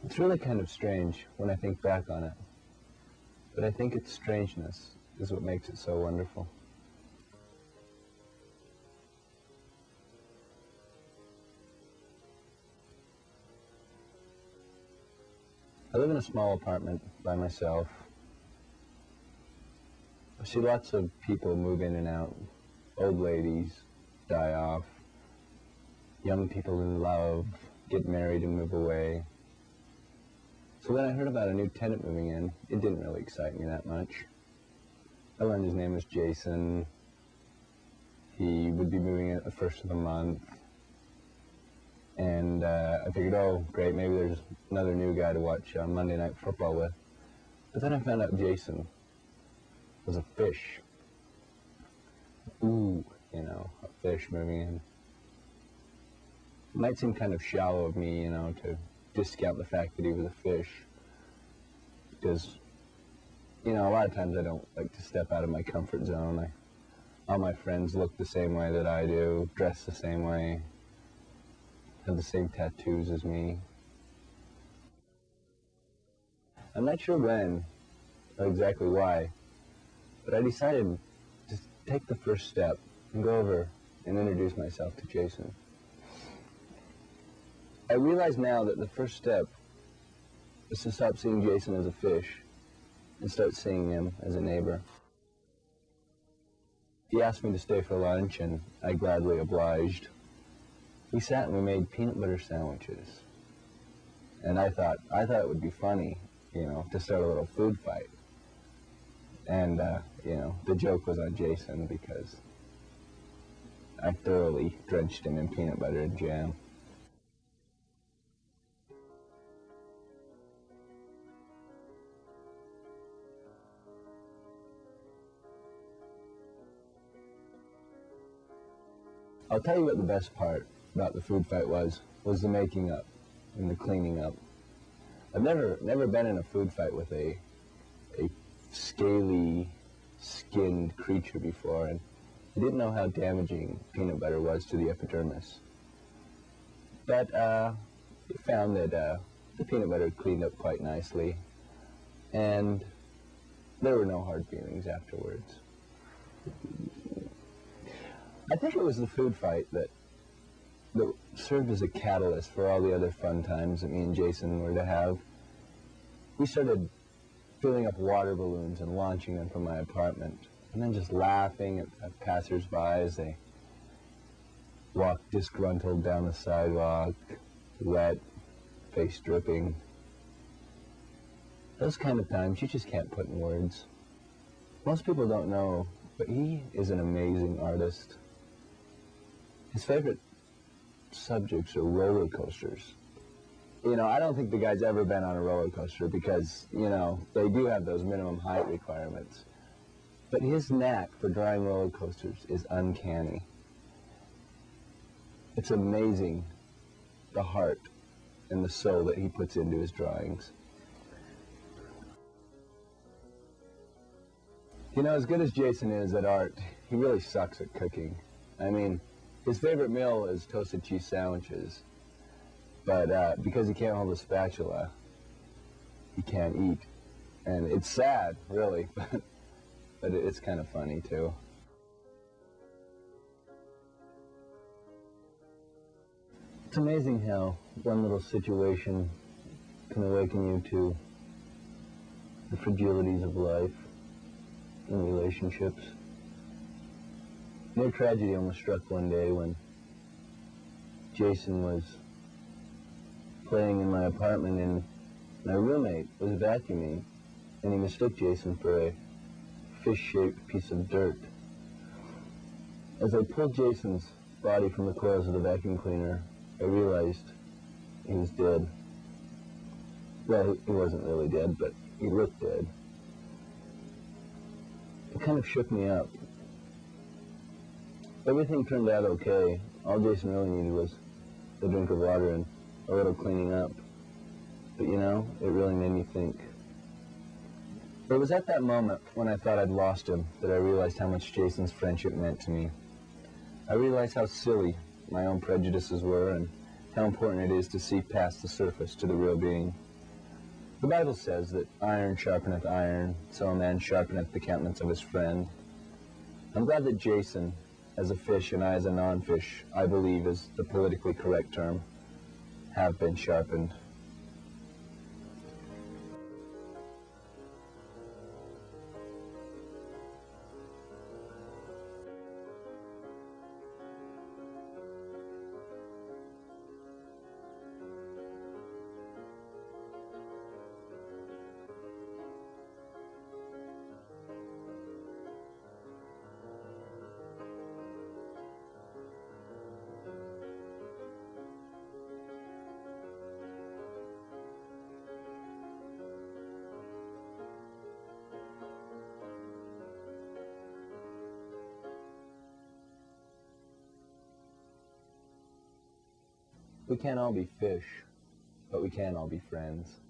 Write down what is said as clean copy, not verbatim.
It's really kind of strange when I think back on it, but I think its strangeness is what makes it so wonderful. I live in a small apartment by myself. I see lots of people move in and out, old ladies die off, young people in love get married and move away. So when I heard about a new tenant moving in, it didn't really excite me that much. I learned his name was Jason. He would be moving in at the first of the month. And I figured, oh, great, maybe there's another new guy to watch Monday Night Football with. But then I found out Jason was a fish. Ooh, you know, a fish moving in. It might seem kind of shallow of me, you know, to discount the fact that he was a fish. Because, you know, a lot of times I don't like to step out of my comfort zone. All my friends look the same way that I do, dress the same way, have the same tattoos as me. I'm not sure when or exactly why, but I decided to take the first step and go over and introduce myself to Jason. I realize now that the first step is to stop seeing Jason as a fish and start seeing him as a neighbor. He asked me to stay for lunch, and I gladly obliged. We sat and we made peanut butter sandwiches. And I thought it would be funny, you know, to start a little food fight. And, you know, the joke was on Jason because I thoroughly drenched him in peanut butter and jam. I'll tell you what the best part about the food fight was the making up and the cleaning up. I've never been in a food fight with a scaly, skinned creature before, and I didn't know how damaging peanut butter was to the epidermis. But I found that the peanut butter cleaned up quite nicely, and there were no hard feelings afterwards. I think it was the food fight that served as a catalyst for all the other fun times that me and Jason were to have. We started filling up water balloons and launching them from my apartment, and then just laughing at passersby as they walked disgruntled down the sidewalk, wet, face dripping. Those kind of times you just can't put in words. Most people don't know, but he is an amazing artist. His favorite subjects are roller coasters. You know, I don't think the guy's ever been on a roller coaster because, you know, they do have those minimum height requirements. But his knack for drawing roller coasters is uncanny. It's amazing the heart and the soul that he puts into his drawings. You know, as good as Jason is at art, he really sucks at cooking. I mean, his favorite meal is toasted cheese sandwiches, but because he can't hold a spatula, he can't eat. And it's sad, really, but it's kind of funny, too. It's amazing how one little situation can awaken you to the fragilities of life and relationships. Near tragedy almost struck one day when Jason was playing in my apartment and my roommate was vacuuming, and he mistook Jason for a fish-shaped piece of dirt. As I pulled Jason's body from the coils of the vacuum cleaner, I realized he was dead. Well, he wasn't really dead, but he looked dead. It kind of shook me up. Everything turned out okay. All Jason really needed was a drink of water and a little cleaning up. But you know, it really made me think. It was at that moment when I thought I'd lost him that I realized how much Jason's friendship meant to me. I realized how silly my own prejudices were and how important it is to see past the surface to the real being. The Bible says that iron sharpeneth iron, so a man sharpeneth the countenance of his friend. I'm glad that Jason, as a fish and I as a non-fish, I believe is the politically correct term, have been sharpened. We can't all be fish, but we can all be friends.